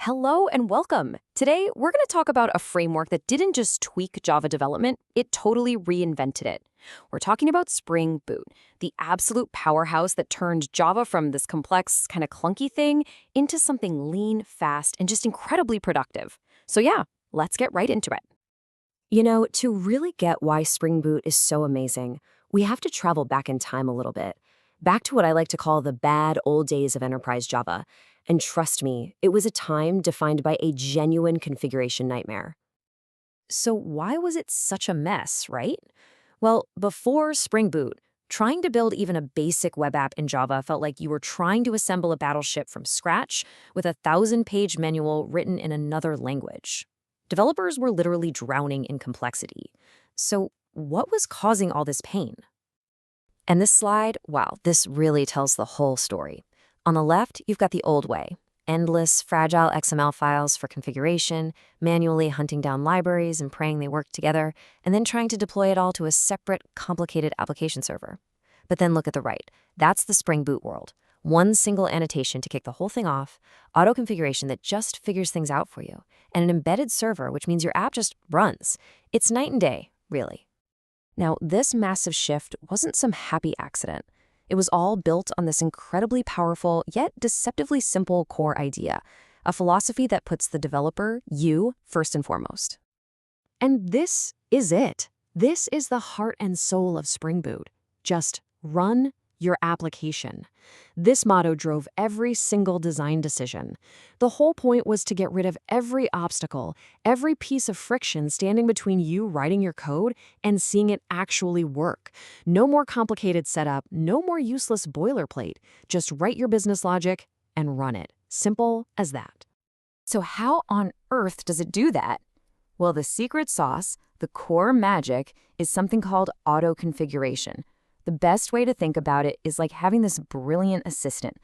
Hello and welcome. Today, we're going to talk about a framework that didn't just tweak Java development, it totally reinvented it. We're talking about Spring Boot, the absolute powerhouse that turned Java from this complex, kind of clunky thing into something lean, fast, and just incredibly productive. So yeah, let's get right into it. To really get why Spring Boot is so amazing, we have to travel back in time a little bit. Back to what I like to call the bad old days of enterprise Java. And trust me, it was a time defined by a genuine configuration nightmare. So why was it such a mess, right? Well, before Spring Boot, trying to build even a basic web app in Java felt like you were trying to assemble a battleship from scratch with a 1,000-page manual written in another language. Developers were literally drowning in complexity. So what was causing all this pain? And this slide, wow, this really tells the whole story. On the left, you've got the old way. Endless, fragile XML files for configuration, manually hunting down libraries and praying they work together, and then trying to deploy it all to a separate, complicated application server. But then look at the right. That's the Spring Boot world. One single annotation to kick the whole thing off, auto-configuration that just figures things out for you, and an embedded server, which means your app just runs. It's night and day, really. Now, this massive shift wasn't some happy accident. It was all built on this incredibly powerful, yet deceptively simple core idea, a philosophy that puts the developer, you, first and foremost. And this is it. This is the heart and soul of Spring Boot. Just run your application. This motto drove every single design decision. The whole point was to get rid of every obstacle, every piece of friction standing between you writing your code and seeing it actually work. No more complicated setup, no more useless boilerplate. Just write your business logic and run it. Simple as that. So how on earth does it do that? Well, the secret sauce, the core magic, is something called auto-configuration. The best way to think about it is like having this brilliant assistant.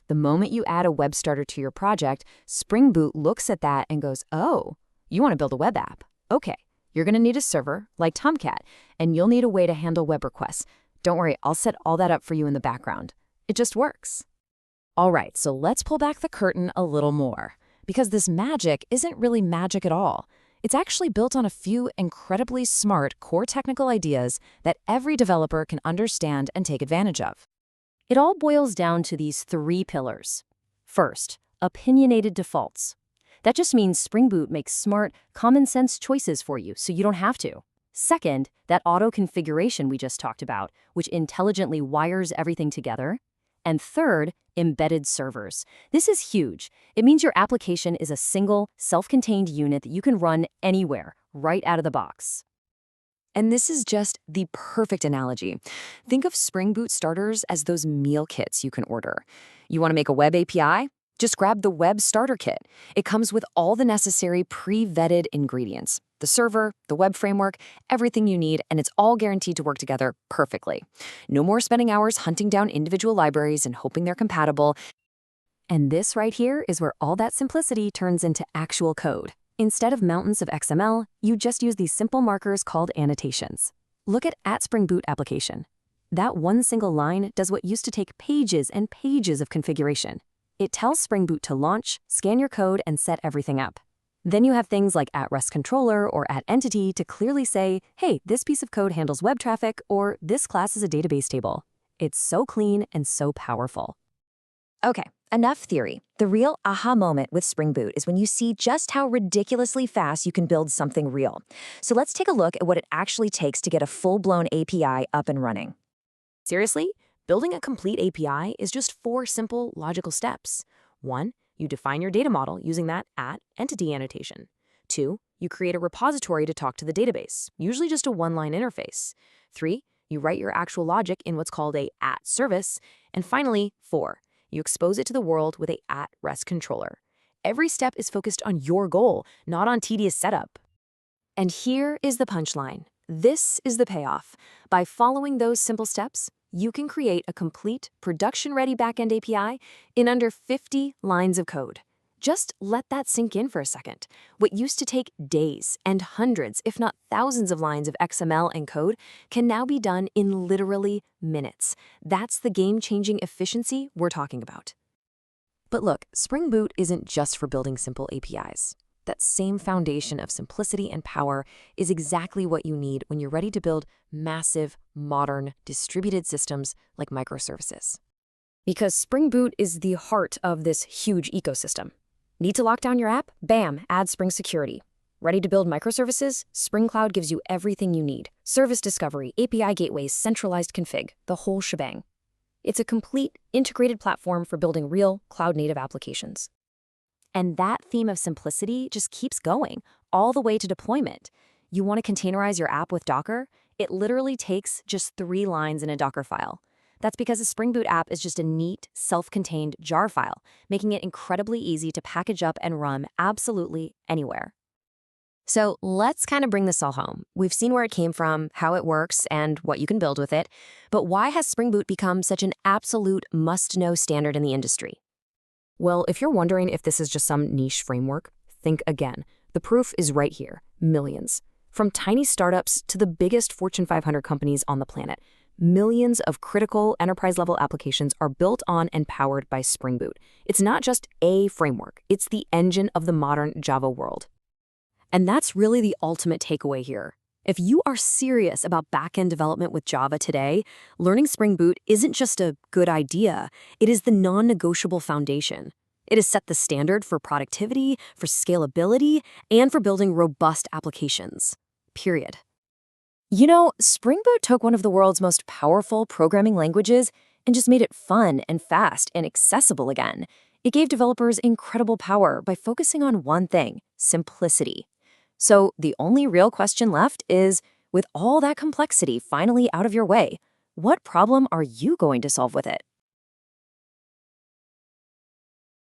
The moment you add a web starter to your project, Spring Boot looks at that and goes, oh, you want to build a web app? Okay, you're going to need a server like Tomcat, and you'll need a way to handle web requests. Don't worry, I'll set all that up for you in the background. It just works. All right, so let's pull back the curtain a little more, because this magic isn't really magic at all. It's actually built on a few incredibly smart core technical ideas that every developer can understand and take advantage of. It all boils down to these three pillars. First, opinionated defaults. That just means Spring Boot makes smart, common-sense choices for you so you don't have to. Second, that auto-configuration we just talked about, which intelligently wires everything together. And third, embedded servers. This is huge. It means your application is a single, self-contained unit that you can run anywhere, right out of the box. And this is just the perfect analogy. Think of Spring Boot starters as those meal kits you can order. You want to make a web API? Just grab the Web Starter Kit. It comes with all the necessary pre-vetted ingredients. The server, the web framework, everything you need, and it's all guaranteed to work together perfectly. No more spending hours hunting down individual libraries and hoping they're compatible. And this right here is where all that simplicity turns into actual code. Instead of mountains of XML, you just use these simple markers called annotations. Look at Spring Boot application. That one single line does what used to take pages and pages of configuration. It tells Spring Boot to launch, scan your code, and set everything up. Then you have things like @REST-controller or @entity to clearly say, hey, this piece of code handles web traffic, or this class is a database table. It's so clean and so powerful. Okay, enough theory. The real aha moment with Spring Boot is when you see just how ridiculously fast you can build something real. So let's take a look at what it actually takes to get a full-blown API up and running. Seriously? Building a complete API is just 4 simple, logical steps. 1, you define your data model using that @entity annotation. 2, you create a repository to talk to the database, usually just a one-line interface. 3, you write your actual logic in what's called a @service. And finally, 4, you expose it to the world with a @REST controller. Every step is focused on your goal, not on tedious setup. And here is the punchline. This is the payoff. By following those simple steps, you can create a complete, production-ready backend API in under 50 lines of code. Just let that sink in for a second. What used to take days and hundreds, if not thousands of lines of XML and code can now be done in literally minutes. That's the game-changing efficiency we're talking about. But look, Spring Boot isn't just for building simple APIs. That same foundation of simplicity and power is exactly what you need when you're ready to build massive, modern, distributed systems like microservices. Because Spring Boot is the heart of this huge ecosystem. Need to lock down your app? Bam, add Spring Security. Ready to build microservices? Spring Cloud gives you everything you need. Service discovery, API gateways, centralized config, the whole shebang. It's a complete, integrated platform for building real, cloud-native applications. And that theme of simplicity just keeps going, all the way to deployment. You want to containerize your app with Docker? It literally takes just 3 lines in a Docker file. That's because a Spring Boot app is just a neat, self-contained jar file, making it incredibly easy to package up and run absolutely anywhere. So let's kind of bring this all home. We've seen where it came from, how it works, and what you can build with it. But why has Spring Boot become such an absolute must-know standard in the industry? Well, if you're wondering if this is just some niche framework, think again. The proof is right here. Millions. From tiny startups to the biggest Fortune 500 companies on the planet, millions of critical enterprise-level applications are built on and powered by Spring Boot. It's not just a framework. It's the engine of the modern Java world. And that's really the ultimate takeaway here. If you are serious about backend development with Java today, learning Spring Boot isn't just a good idea, it is the non-negotiable foundation. It has set the standard for productivity, for scalability, and for building robust applications. Period. You know, Spring Boot took one of the world's most powerful programming languages and just made it fun and fast and accessible again. It gave developers incredible power by focusing on one thing: simplicity. So the only real question left is, with all that complexity finally out of your way, what problem are you going to solve with it?